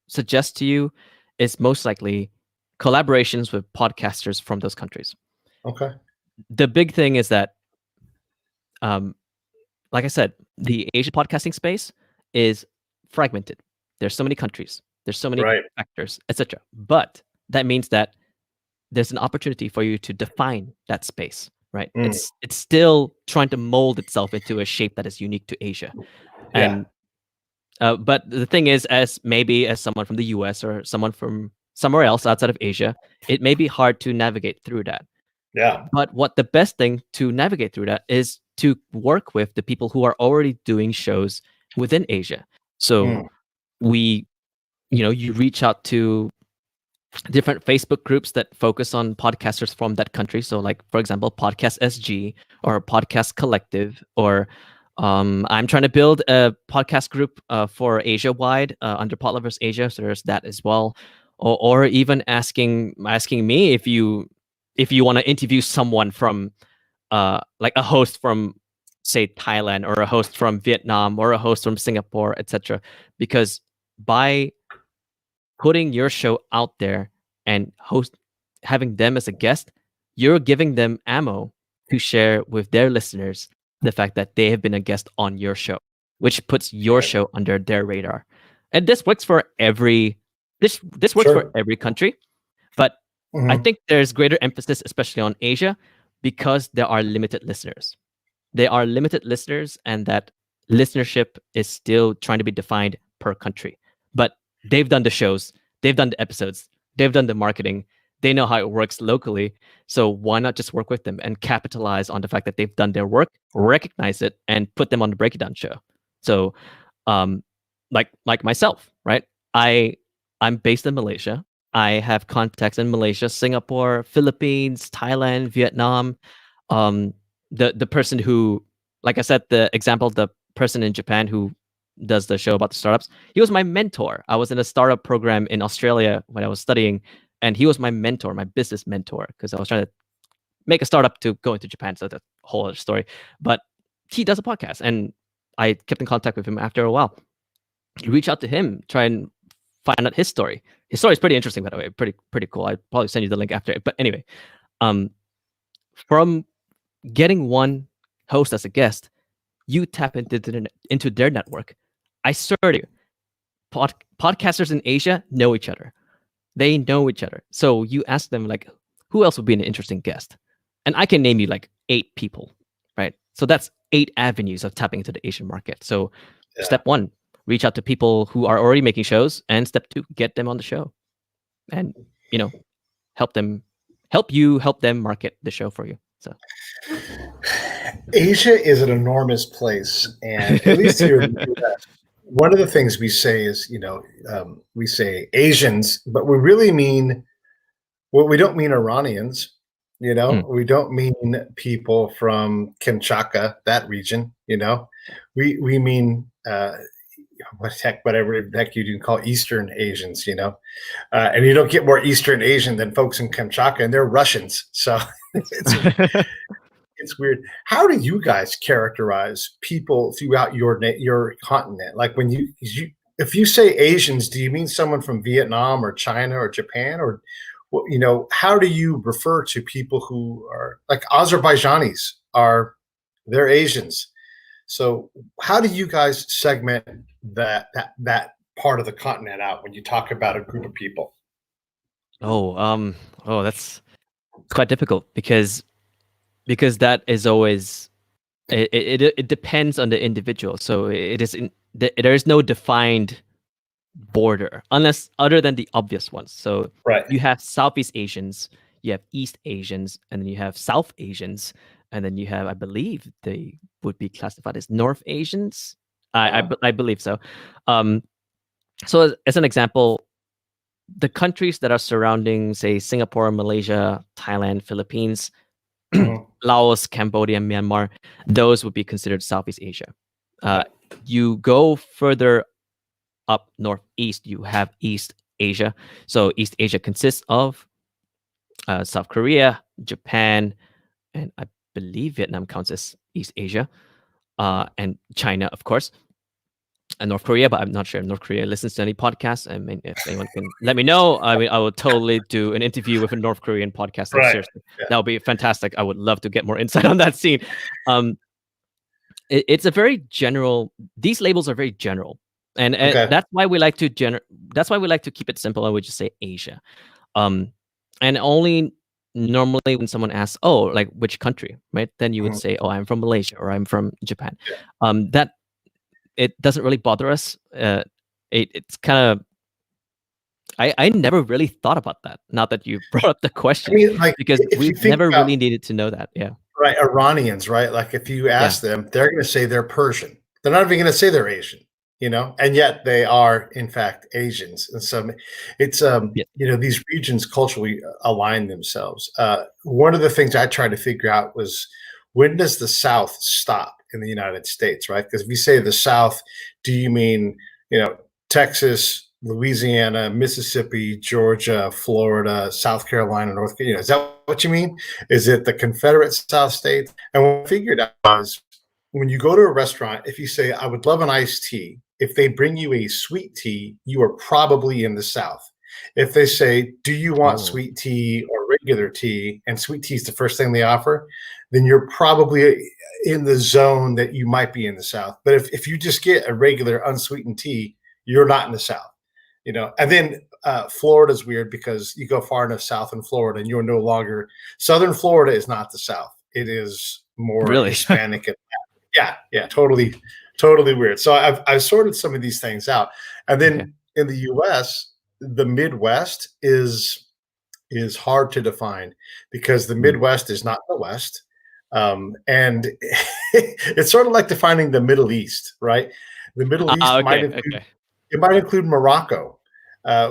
suggest to you is most likely collaborations with podcasters from those countries. Okay. The big thing is that, um, like I said, the Asian podcasting space is fragmented. There's so many countries, there's so many Right. factors, etc. But that means that there's an opportunity for you to define that space, right? Mm, It's still trying to mold itself into a shape that is unique to Asia. yeah. And but the thing is, as maybe as someone from the US or someone from somewhere else outside of Asia, it may be hard to navigate through that. Yeah. But what the best thing to navigate through that is to work with the people who are already doing shows within Asia. So Mm, you reach out to different Facebook groups that focus on podcasters from that country. So, like for example, Podcast SG or Podcast Collective, or I'm trying to build a podcast group for Asia wide under Podlovers Asia. So there's that as well, or even asking me if you want to interview someone from like a host from say Thailand or a host from Vietnam or a host from Singapore, etc. Because by putting your show out there and having them as a guest, you're giving them ammo to share with their listeners the fact that they have been a guest on your show, which puts your right. show under their radar. And this works for this works for Sure. every country, but I Hmm. think there's greater emphasis, especially on Asia, because there are limited listeners. They are limited listeners, and that listenership is still trying to be defined per country. But they've done the shows, they've done the episodes, they've done the marketing, they know how it works locally. So why not just work with them and capitalize on the fact that they've done their work, recognize it, and put them on the Breakdown show? So, um, like myself, right? I I'm based in Malaysia. I have contacts in Malaysia, Singapore, Philippines, Thailand, Vietnam. Um, the person who, like I said, the example, the person in Japan who does the show about the startups, he was my mentor. I was in a startup program in Australia when I was studying, and he was my mentor, my business mentor, because I was trying to make a startup to go into Japan. So that's a whole other story. But he does a podcast, and I kept in contact with him after a while. You reach out to him, try and find out his story. His story is pretty interesting, by the way. Pretty cool. I'd probably send you the link after it. But anyway, um, from getting one host as a guest, you tap into their network. I swear to you, podcasters in Asia know each other. They know each other. So you ask them like, who else would be an interesting guest? And I can name you like 8 people, right? So that's 8 avenues of tapping into the Asian market. So Yeah. step 1, reach out to people who are already making shows, and step 2, get them on the show, and help them market the show for you. So Asia is an enormous place, and at least here in the US, one of the things we say is, we say Asians, but we really mean, well, we don't mean Iranians, we don't mean people from Kamchatka, that region, we mean whatever the heck you can call Eastern Asians, and you don't get more Eastern Asian than folks in Kamchatka, and they're Russians, so it's weird. How do you guys characterize people throughout your continent? Like when if you say Asians, do you mean someone from Vietnam or China or Japan, or how do you refer to people who are like Azerbaijanis? They're Asians? So how do you guys segment that part of the continent out when you talk about a group of people? That's quite difficult because that is always it depends on the individual. So there is no defined border unless other than the obvious ones. So Right. you have Southeast Asians, you have East Asians, and then you have South Asians, and then you have, I believe they would be classified as North Asians. I believe so. So as an example, the countries that are surrounding, say, Singapore, Malaysia, Thailand, Philippines, Laos, Cambodia, Myanmar, those would be considered Southeast Asia. You go further up northeast, you have East Asia. So East Asia consists of South Korea, Japan, and I believe Vietnam counts as East Asia, and China, of course, and North Korea, but I'm not sure if North Korea listens to any podcasts. I mean, if anyone can let me know, I mean, I will totally do an interview with a North Korean podcast. Like, Right. seriously, that would be fantastic. I would love to get more insight on that scene. It's a very general. These labels are very general, and that's why we like to That's why we like to keep it simple, and we just say Asia. And only normally when someone asks, "Oh, like which country?" Right? Then you would say, "Oh, I'm from Malaysia," or "I'm from Japan." That it doesn't really bother us. It's kind of I never really thought about that. Now that you brought up the question, because we've never really needed to know that. Yeah. Right, Iranians, right? Like if you ask them, they're going to say they're Persian. They're not even going to say they're Asian, and yet they are in fact Asians. And so it's these regions culturally align themselves. One of the things I tried to figure out was, when does the South stop in the United States, right? Because if you say the South, do you mean Texas, Louisiana, Mississippi, Georgia, Florida, South Carolina, North Carolina? Is that what you mean? Is it the Confederate South states? And what I figured out was, when you go to a restaurant, if you say, "I would love an iced tea," if they bring you a sweet tea, you are probably in the South. If they say, "Do you want sweet tea or regular tea?" and sweet tea is the first thing they offer, then you're probably in the zone that you might be in the South. But if you just get a regular unsweetened tea, you're not in the South. And then Florida's weird, because you go far enough south in Florida and you're no longer, Southern Florida is not the South. It is more Really? Hispanic. Yeah, totally weird. So I've sorted some of these things out. And then in the US, the Midwest is hard to define, because the Midwest is not the West. And it's sort of like defining the Middle East, right? The Middle East might include Morocco,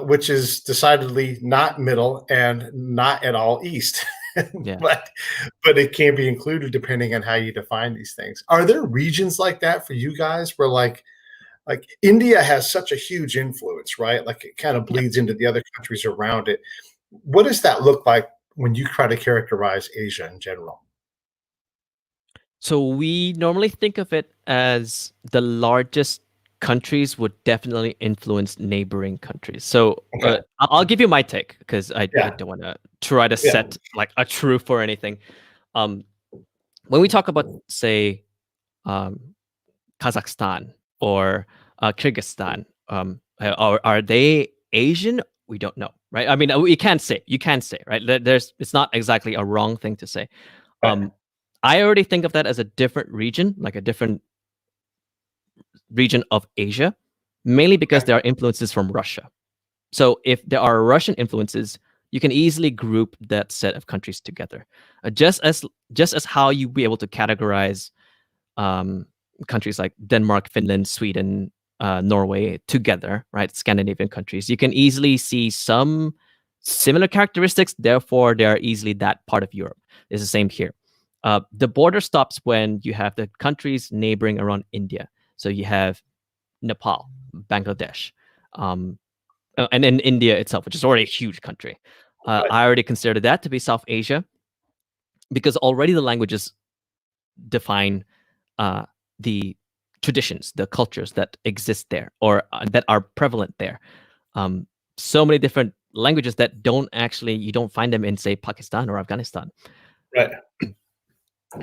which is decidedly not middle and not at all east. but it can be included depending on how you define these things. Are there regions like that for you guys, where like India has such a huge influence, right? Like it kind of bleeds into the other countries around it. What does that look like when you try to characterize Asia in general? So we normally think of it as the largest countries would definitely influence neighboring countries. So Okay. I'll give you my take because I Yeah. don't want to try to Yeah. set like a truth or anything. Um, when we talk about, say, um, Kazakhstan or Kyrgyzstan, are they Asian? We don't know, right? I mean, you can't say. You can't say, right? It's not exactly a wrong thing to say. Right. I already think of that as a different region, like a different region of Asia, mainly because Okay. there are influences from Russia. So if there are Russian influences, you can easily group that set of countries together, just as how you be able to categorize um, countries like Denmark, Finland, Sweden, Norway together, right? Scandinavian countries. You can easily see some similar characteristics. Therefore, they are easily that part of Europe. It's the same here. The border stops when you have the countries neighboring around India. So you have Nepal, Bangladesh, um, and then India itself, which is already a huge country. Right. I already consider that to be South Asia because already the languages define the traditions, the cultures that exist there or that are prevalent there. Um, so many different languages that you don't find them in, say, Pakistan or Afghanistan. Right.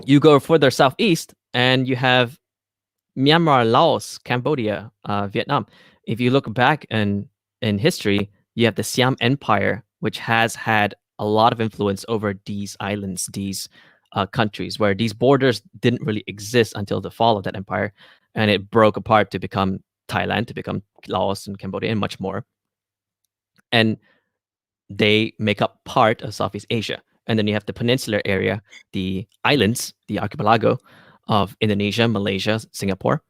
You go further southeast and you have Myanmar, Laos, Cambodia, Vietnam. If you look back in history, you have the Siam Empire, which has had a lot of influence over these islands, these countries, where these borders didn't really exist until the fall of that empire, and it broke apart to become Thailand, to become Laos and Cambodia, and much more. And they make up part of Southeast Asia. And then you have the peninsular area, the islands, the archipelago of Indonesia, Malaysia, Singapore.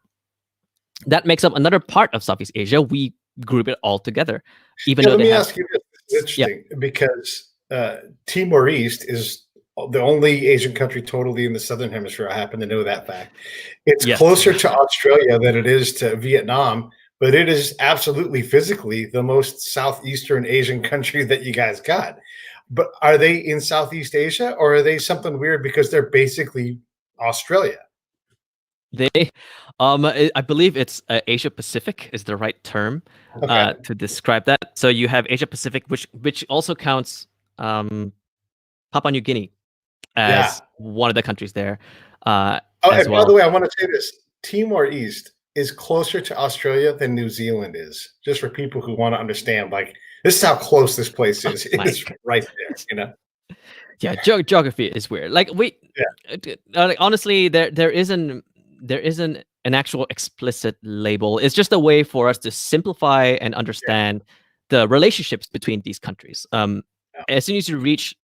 That makes up another part of Southeast Asia. We group it all together, even Yeah, though let they me have. ask you this. It's Yeah. interesting because Timor East is the only Asian country totally in the southern hemisphere. I happen to know that fact. It's Yes. closer to Australia than it is to Vietnam, but it is absolutely physically the most southeastern Asian country that you guys got. But are they in Southeast Asia or are they something weird because they're basically Australia? They, I believe it's Asia Pacific is the right term Okay. to describe that. So you have Asia Pacific, which also counts Papua New Guinea Yeah. as one of the countries there Oh, as and by the well. way, I want to say this: Timor East is closer to Australia than New Zealand is. Just for people who want to understand, like this is how close this place is. My It's right there, you know. Yeah, geography is weird. Like like, honestly, there isn't an actual explicit label. It's just a way for us to simplify and Yeah, understand the relationships between these countries. yeah. As soon as you reach,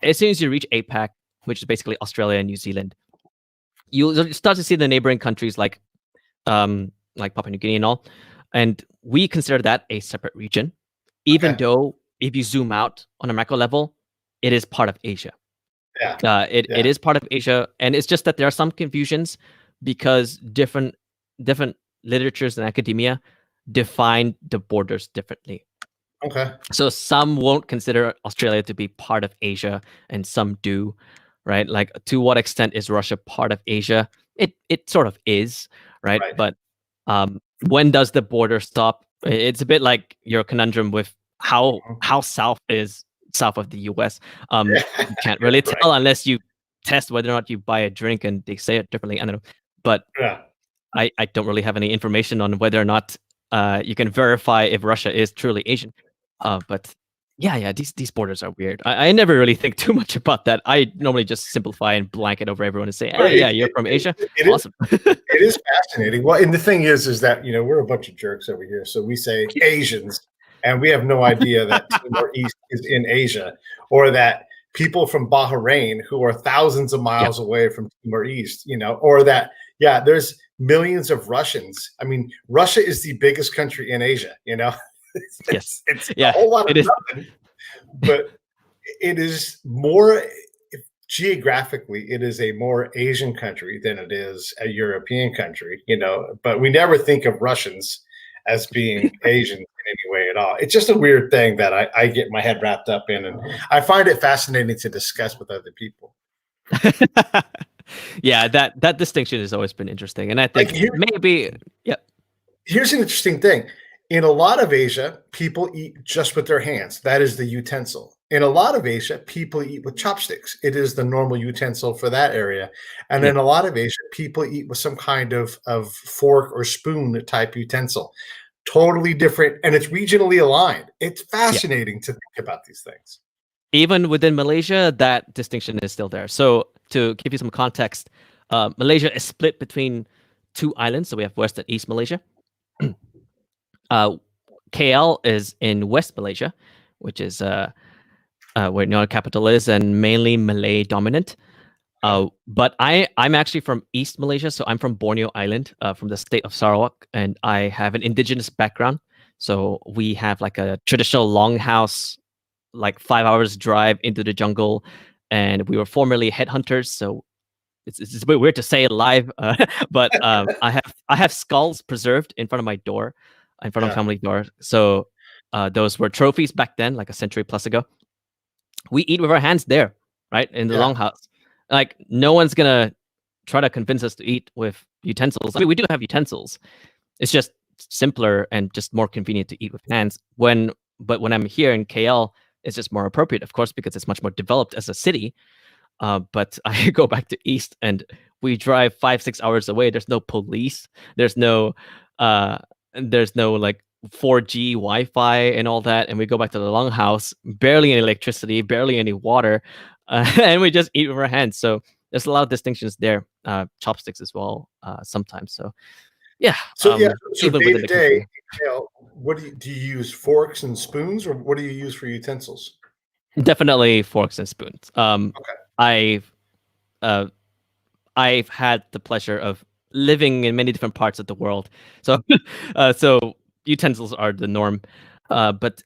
APAC, which is basically Australia and New Zealand, you'll start to see the neighboring countries like Papua New Guinea and all, and we consider that a separate region, even Okay. though if you zoom out on a macro level, it is part of Asia. Yeah, It yeah. is part of Asia, and it's just that there are some confusions because different literatures and academia define the borders differently. Okay. So some won't consider Australia to be part of Asia, and some do, right? Like to what extent is Russia part of Asia? It sort of is, right? Right. But when does the border stop? It's a bit like your conundrum with Mhm. how south is south of the U.S. Yeah. You can't really Right. tell unless you test whether or not you buy a drink and they say it differently. I don't know, but Yeah. I don't really have any information on whether or not you can verify if Russia is truly Asian. But yeah, these borders are weird. I never really think too much about that. I normally just simplify and blanket over everyone and say, Well, yeah, you're from Asia. it is Awesome. it is fascinating. Well, and the thing is that we're a bunch of jerks over here, so we say Asians, and we have no idea that Timor East is in Asia, or that people from Bahrain who are thousands of Yeah. miles away from Timor East, or that there's millions of Russians. I mean, Russia is the biggest country in Asia. Yes. It's a Yeah. whole lot It of is. nothing, but it is more geographically, it is a more Asian country than it is a European country, but we never think of Russians as being Asian in any way at all. It's just a weird thing that I get my head wrapped up in, and I find it fascinating to discuss with other people. Yeah, that distinction has always been interesting, and I Like think here, maybe yeah. Here's an interesting thing. In a lot of Asia, people eat just with their hands. That is the utensil. In a lot of Asia, people eat with chopsticks. It is the normal utensil for that area. And Yeah, in a lot of Asia, people eat with some kind of fork or spoon type utensil. Totally different, and it's regionally aligned. It's yeah. fascinating to think about these things. Even within Malaysia, that distinction is still there. So to give you some context, Malaysia is split between two islands. So we have West and East Malaysia. KL is in West Malaysia, which is where Nyawa capital is, and mainly Malay dominant. But I'm actually from East Malaysia, so I'm from Borneo Island, from the state of Sarawak, and I have an indigenous background. So we have like a traditional longhouse, like 5 hours drive into the jungle, and we were formerly headhunters. So it's a bit weird to say it live, but I have skulls preserved in front of my door, in front of Yeah. family door. So those were trophies back then, like a century plus ago. We eat with our hands there, right in the Yeah. longhouse. Like no one's gonna try to convince us to eat with utensils. I mean, we do have utensils. It's just simpler and just more convenient to eat with hands. But when I'm here in KL, it's just more appropriate, of course, because it's much more developed as a city. But I go back to East, and we drive 5-6 hours away. There's no police. There's no like 4G Wi-Fi and all that. And we go back to the longhouse, barely any electricity, barely any water, and we just eat with our hands. So there's a lot of distinctions there. Chopsticks as well, sometimes. So yeah. So so Even day within to the day, country. what do you use forks and spoons, or what do you use for utensils? Definitely forks and spoons. Okay. I've uh, I've had the pleasure of living in many different parts of the world, so so utensils are the norm. But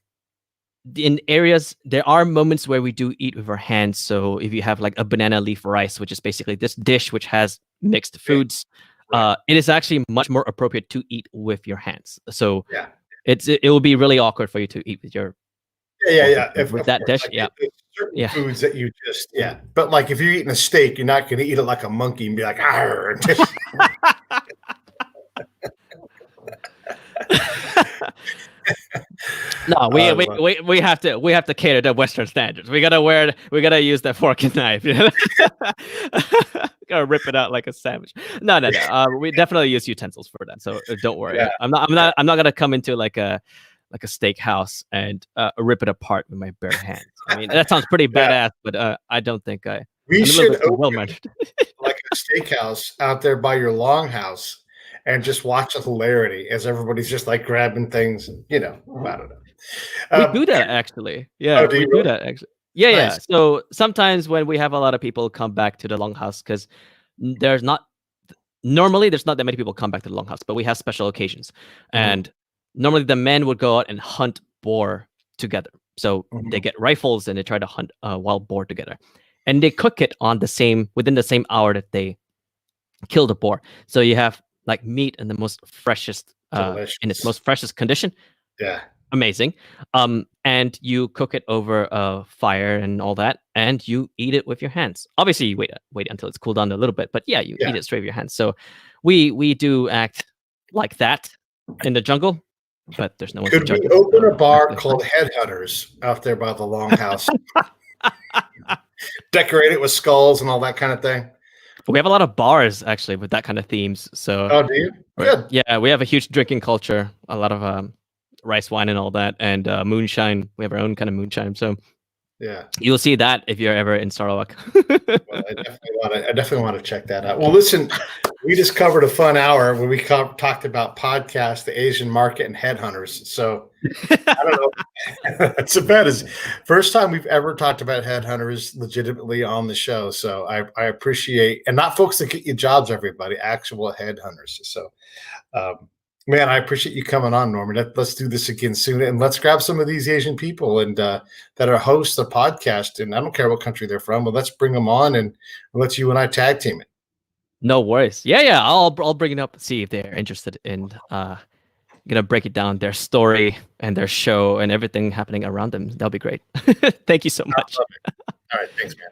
in areas, there are moments where we do eat with our hands. So if you have like a banana leaf rice, which is basically this dish which has mixed Okay. foods, Right. it is actually much more appropriate to eat with your hands. So Yeah. it will be really awkward for you to eat with your Yeah, fork and yeah. spoon with Of that course. dish. Like Yeah, there's certain yeah. foods that you just But like if you're eating a steak, you're not going to eat it like a monkey and be like, "Arr," and just No, I love we have to cater to Western standards. We gotta use that fork and knife. You know? Gotta rip it out like a sandwich. No, no, no. We definitely use utensils for that. So don't worry. Yeah, I'm not gonna come into like a steakhouse and rip it apart with my bare hands. I mean, that sounds pretty yeah. badass, but I don't think We I'm a little should bit too open well mannered. like a steakhouse out there by your longhouse and just watch the hilarity as everybody's just like grabbing things and I don't know. We Um, do that actually. oh, Yeah, do we you do really? that actually. Yeah, yeah. Nice. So sometimes when we have a lot of people come back to the longhouse, because there's not normally there's not that many people come back to the longhouse, but we have special occasions, Mhm, and normally the men would go out and hunt boar together. So they mhm. get rifles and they try to hunt wild boar together, and they cook it on the same within the same hour that they kill the boar. So you have like meat in the most freshest in its Delicious. most freshest condition. Yeah, Amazing. And you cook it over a fire and all that, and you eat it with your hands. Obviously, you wait until it's cooled down a little bit, but yeah, you yeah. eat it straight with your hands. So we do act like that in the jungle, but there's no one to Could we judge us. open So a bar that's called Headhunters out there by the longhouse? Decorate it with skulls and all that kind of thing? we have a lot of bars actually with that kind of themes. So Oh, do you? Good. yeah, we have a huge drinking culture, a lot of rice wine and all that, and moonshine. We have our own kind of moonshine. So Yeah. you'll see that if you're ever in Sarawak. Well, I definitely want to check that out. Well, listen, we just covered a fun hour where we talked about podcasts, the Asian market, and headhunters. So I don't know. It's about as first time we've ever talked about headhunters legitimately on the show. So I appreciate, and not folks that get you jobs, everybody, actual headhunters. So man, I appreciate you coming on, Norman. Let's do this again soon, and let's grab some of these Asian people and that are hosts of podcast. And I don't care what country they're from, but let's bring them on and let you and I tag team it. No worries. Yeah, yeah. I'll bring it up. See if they're interested in gonna break it down their story and their show and everything happening around them. That'll be great. Thank you so much. All right, thanks, man.